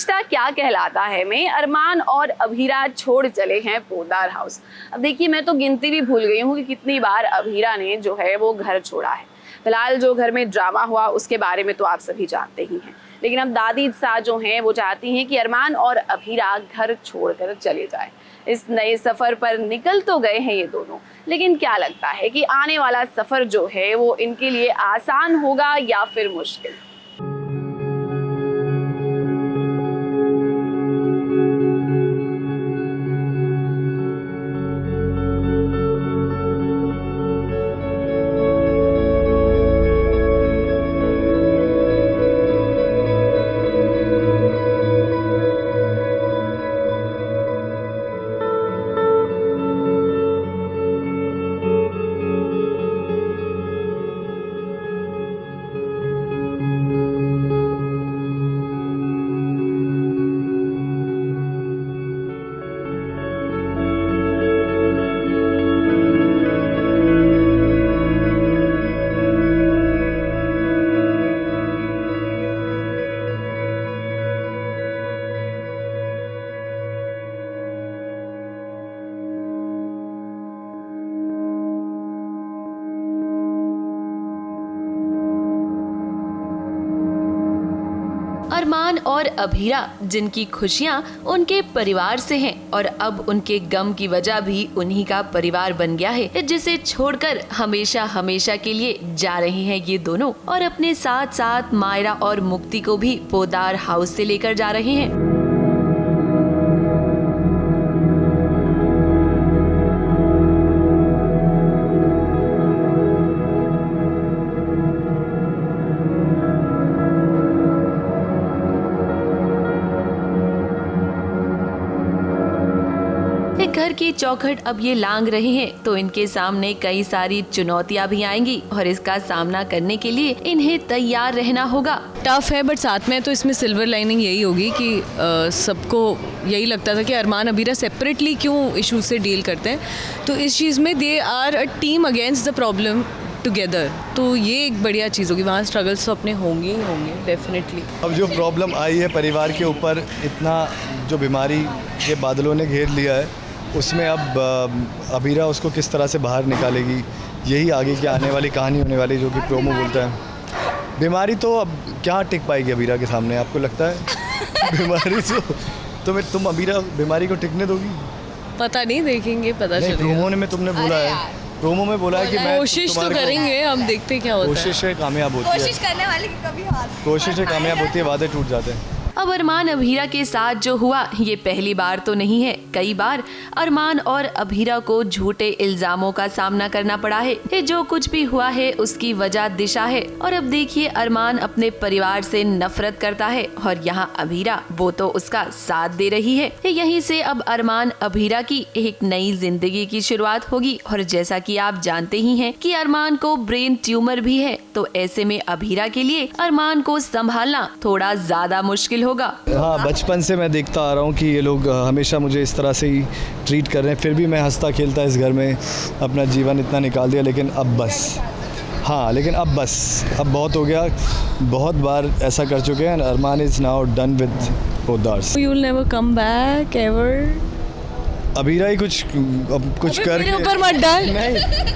रिश्ता क्या कहलाता है में अरमान और अभीरा छोड़ चले हैं पोद्दार हाउस। अब देखिए, मैं तो गिनती भी भूल गई हूँ कि कितनी बार अभीरा ने जो है वो घर छोड़ा है। फिलहाल जो घर में ड्रामा हुआ उसके बारे में तो आप सभी जानते ही हैं, लेकिन अब दादी साहब जो हैं वो चाहती हैं कि अरमान और अभीरा घर छोड़कर चले जाएं। इस नए सफर पर निकल तो गए हैं ये दोनों, लेकिन क्या लगता है कि आने वाला सफर जो है वो इनके लिए आसान होगा या फिर मुश्किल? अरमान और अभीरा जिनकी खुशियां उनके परिवार से हैं और अब उनके गम की वजह भी उन्हीं का परिवार बन गया है, जिसे छोड़कर हमेशा हमेशा के लिए जा रहे हैं ये दोनों, और अपने साथ साथ मायरा और मुक्ति को भी पोद्दार हाउस से लेकर जा रहे हैं। घर की चौखट अब ये लांग रहे हैं तो इनके सामने कई सारी चुनौतियां भी आएंगी और इसका सामना करने के लिए इन्हें तैयार रहना होगा। टफ है, बट साथ में तो इसमें सिल्वर लाइनिंग यही होगी कि सबको यही लगता था कि अरमान अभीरा सेपरेटली क्यों इश्यूज से डील करते हैं, तो इस चीज़ में they are a team against the problem together, तो ये एक बढ़िया चीज़ होगी। वहाँ स्ट्रगल्स तो अपने होंगे ही होंगे डेफिनेटली। अब जो प्रॉब्लम आई है परिवार के ऊपर, इतना जो बीमारी के बादलों ने घेर लिया है, उसमें अब अभीरा उसको किस तरह से बाहर निकालेगी, यही आगे की आने वाली कहानी होने वाली, जो कि प्रोमो बोलता है। बीमारी तो अब क्या टिक पाएगी अभीरा के सामने, आपको लगता है? बीमारी तो तुम अभीरा बीमारी को टिकने दोगी? पता नहीं, देखेंगे, पता चलेगा। प्रोमो में तुमने बोला है, प्रोमो में बोला है कि मैं कोशिश तो करेंगे, हम देखते क्या होता है। कोशिश है कामयाब होती है, कोशिश करने वाले की कभी हार, कोशिश है कामयाब होती है, वादे टूट जाते हैं। अब अरमान अभीरा के साथ जो हुआ ये पहली बार तो नहीं है, कई बार अरमान और अभीरा को झूठे इल्जामों का सामना करना पड़ा है। ये जो कुछ भी हुआ है उसकी वजह दिशा है, और अब देखिए अरमान अपने परिवार से नफरत करता है और यहाँ अभीरा वो तो उसका साथ दे रही है। यहीं से अब अरमान अभीरा की एक नई जिंदगी की शुरुआत होगी, और जैसा कि आप जानते ही हैं कि अरमान को ब्रेन ट्यूमर भी है, तो ऐसे में अभीरा के लिए अरमान को संभालना थोड़ा ज्यादा मुश्किल होगा। हाँ, बचपन से मैं देखता आ रहा हूँ कि ये लोग हमेशा मुझे इस तरह से ही ट्रीट कर रहे हैं, फिर भी मैं हंसता खेलता इस घर में अपना जीवन इतना निकाल दिया, लेकिन अब बस। हाँ, लेकिन अब बस, अब बहुत हो गया, बहुत बार ऐसा कर चुके हैं। Armaan is now done with Poddars. You will never come back ever. Abhira ही कुछ कर मेरे ऊपर मत डाल,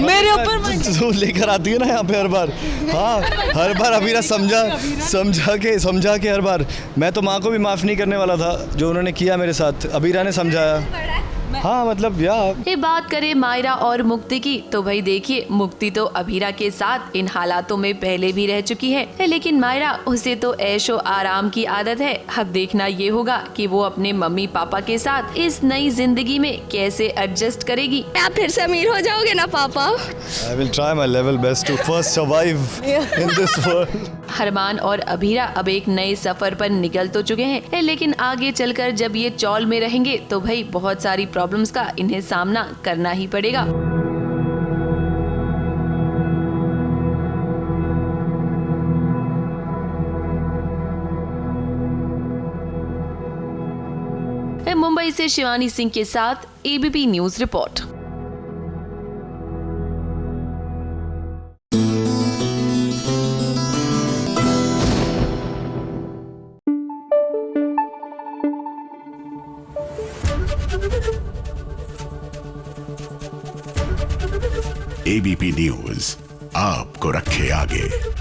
मेरे ऊपर मत जो लेकर आती है ना यहाँ पे हर बार। हाँ, हर बार अभीरा समझा के हर बार। मैं तो माँ को भी माफ़ नहीं करने वाला था जो उन्होंने किया मेरे साथ, अभीरा ने समझाया। हाँ, मतलब ये बात करें मायरा और मुक्ति की, तो भाई देखिए मुक्ति तो अभीरा के साथ इन हालातों में पहले भी रह चुकी है, लेकिन मायरा उसे तो ऐशो आराम की आदत है। अब देखना ये होगा कि वो अपने मम्मी पापा के साथ इस नई जिंदगी में कैसे एडजस्ट करेगी। आप फिर से अमीर हो जाओगे ना पापा? I will try my level best to first survive in this world. अरमान और अभीरा अब एक नए सफर पर निकल तो चुके हैं, लेकिन आगे चलकर जब ये चौल में रहेंगे तो भाई बहुत सारी प्रॉब्लम्स का इन्हें सामना करना ही पड़ेगा। मुंबई से शिवानी सिंह के साथ ABP news report. ABP news आपको रखे आगे।